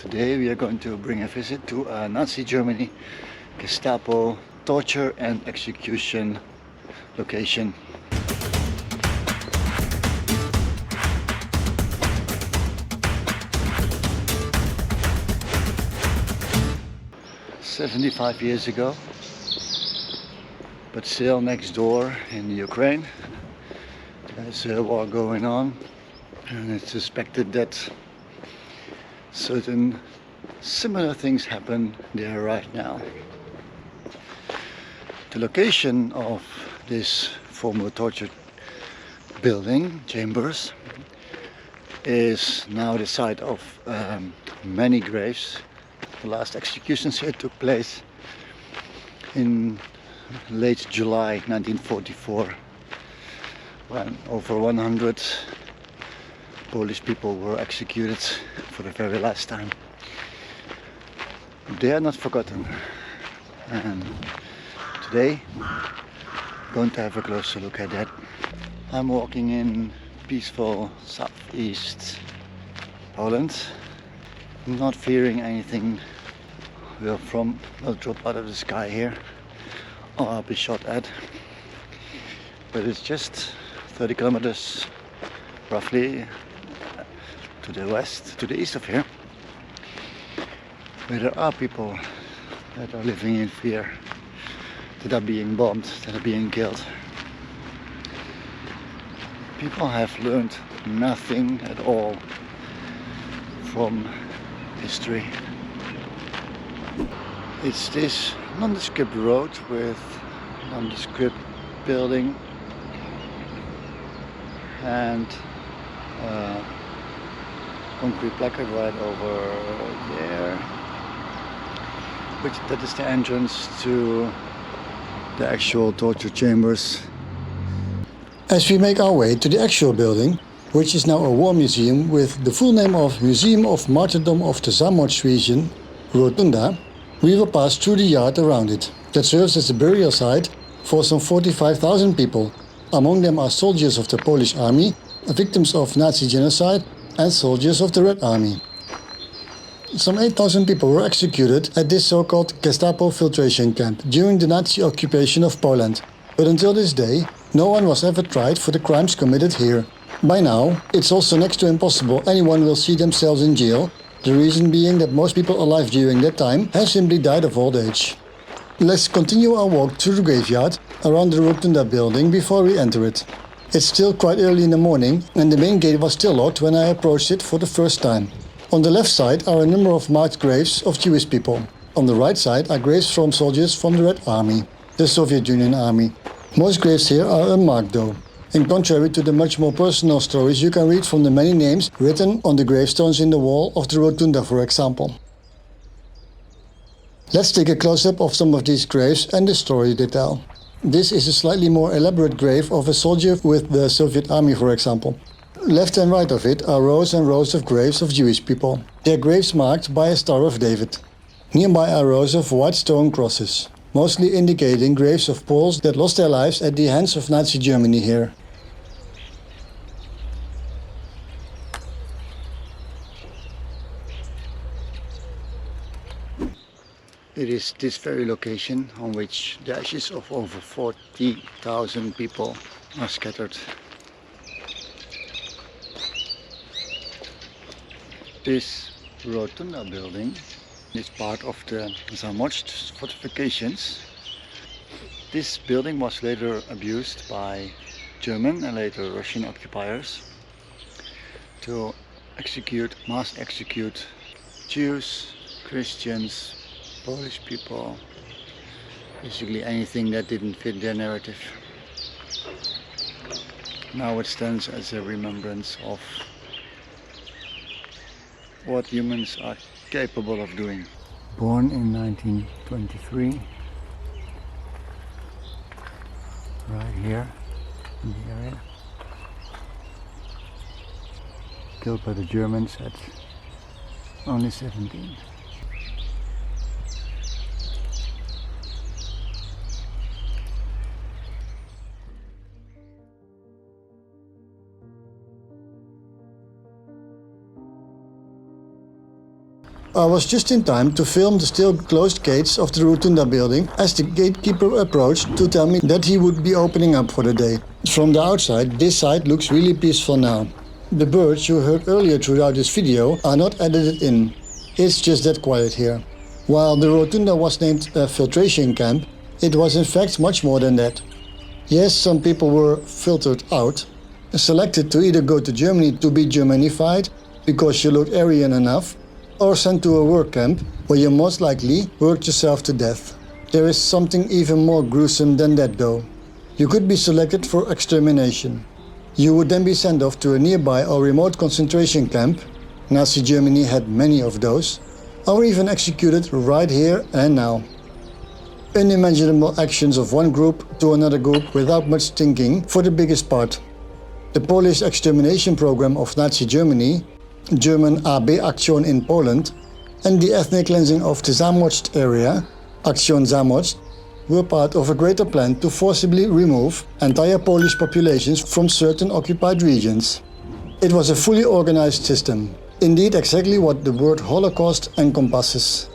Today we are going to bring a visit to Nazi Germany Gestapo torture and execution location. "75 years ago, but still next door in Ukraine there's a war going on, and it's suspected that certain similar things happen there right now. The location of this former torture building, chambers, is now the site of many graves. The last executions here took place in late July 1944, when over 100 Polish people were executed for the very last time. They are not forgotten, and today I'm going to have a closer look at that. I'm walking in peaceful southeast Poland, not fearing anything will drop out of the sky here or I'll be shot at, but it's just 30 kilometers roughly to the east of here, where there are people that are living in fear, that are being bombed, that are being killed. People have learned nothing at all from history. It's this nondescript road with nondescript building and concrete placard right over there, that is the entrance to the actual torture chambers. As we make our way to the actual building, which is now a war museum with the full name of Museum of Martyrdom of the Zamosc region, Rotunda, we will pass through the yard around it, that serves as a burial site for some 45,000 people. Among them are soldiers of the Polish army, victims of Nazi genocide, and soldiers of the Red Army. Some 8,000 people were executed at this so-called Gestapo filtration camp during the Nazi occupation of Poland. But until this day, no one was ever tried for the crimes committed here. By now, it's also next to impossible anyone will see themselves in jail, the reason being that most people alive during that time have simply died of old age. Let's continue our walk through the graveyard around the Rotunda building before we enter it. It's still quite early in the morning and the main gate was still locked when I approached it for the first time. On the left side are a number of marked graves of Jewish people. On the right side are graves from soldiers from the Red Army, the Soviet Union Army. Most graves here are unmarked though. In contrary to the much more personal stories you can read from the many names written on the gravestones in the wall of the Rotunda, for example. Let's take a close-up of some of these graves and the story they tell. This is a slightly more elaborate grave of a soldier with the Soviet Army, for example. Left and right of it are rows and rows of graves of Jewish people. Their graves marked by a Star of David. Nearby are rows of white stone crosses, mostly indicating graves of Poles that lost their lives at the hands of Nazi Germany here. It is this very location on which the ashes of over 40,000 people are scattered. This Rotunda building is part of the Zamosc fortifications. This building was later abused by German and later Russian occupiers to mass execute Jews, Christians, Polish people, basically anything that didn't fit their narrative. Now it stands as a remembrance of what humans are capable of doing. Born in 1923, right here in the area. Killed by the Germans at only 17. I was just in time to film the still closed gates of the Rotunda building as the gatekeeper approached to tell me that he would be opening up for the day. From the outside, this site looks really peaceful now. The birds you heard earlier throughout this video are not edited in. It's just that quiet here. While the Rotunda was named a filtration camp, it was in fact much more than that. Yes, some people were filtered out, selected to either go to Germany to be Germanified because you looked Aryan enough, or sent to a work camp where you most likely worked yourself to death. There is something even more gruesome than that though. You could be selected for extermination. You would then be sent off to a nearby or remote concentration camp. Nazi Germany had many of those. Or even executed right here and now. Unimaginable actions of one group to another group without much thinking for the biggest part. The Polish extermination program of Nazi Germany, German AB-Aktion in Poland, and the ethnic cleansing of the Zamosc area, Aktion Zamosc, were part of a greater plan to forcibly remove entire Polish populations from certain occupied regions. It was a fully organized system, indeed exactly what the word Holocaust encompasses.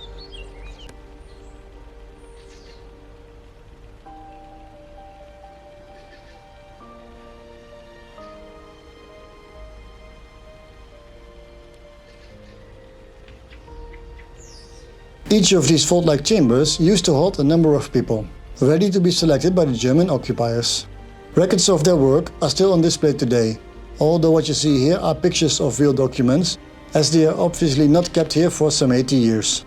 Each of these vault-like chambers used to hold a number of people, ready to be selected by the German occupiers. Records of their work are still on display today, although what you see here are pictures of real documents, as they are obviously not kept here for some 80 years.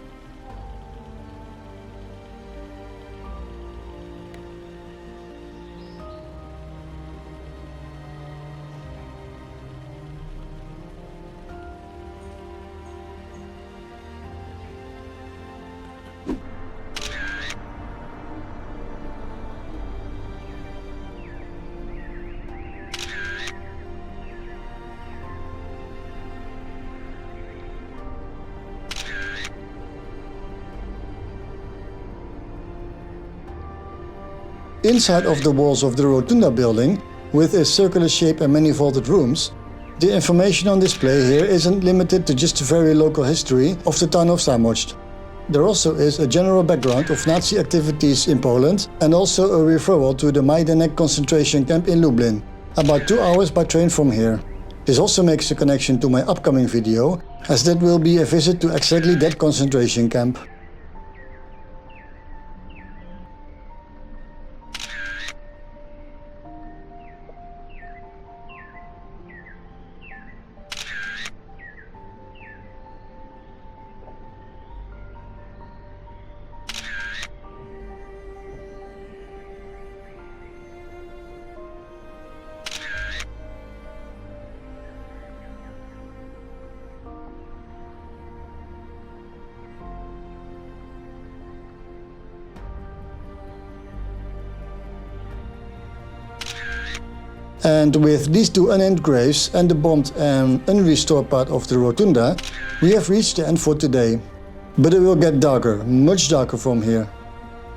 Inside of the walls of the Rotunda building, with its circular shape and many vaulted rooms, the information on display here isn't limited to just a very local history of the town of Zamojszczyzna. There also is a general background of Nazi activities in Poland and also a referral to the Majdanek concentration camp in Lublin, about 2 hours by train from here. This also makes a connection to my upcoming video, as that will be a visit to exactly that concentration camp. And with these two unnamed graves and the bombed and unrestored part of the Rotunda, we have reached the end for today. But it will get darker, much darker from here.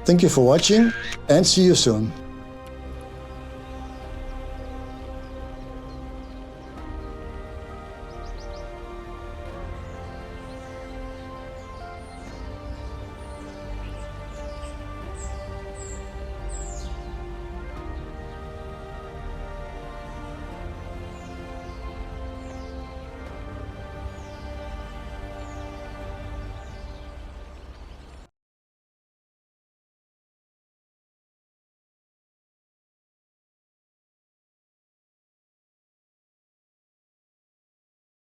Thank you for watching and see you soon.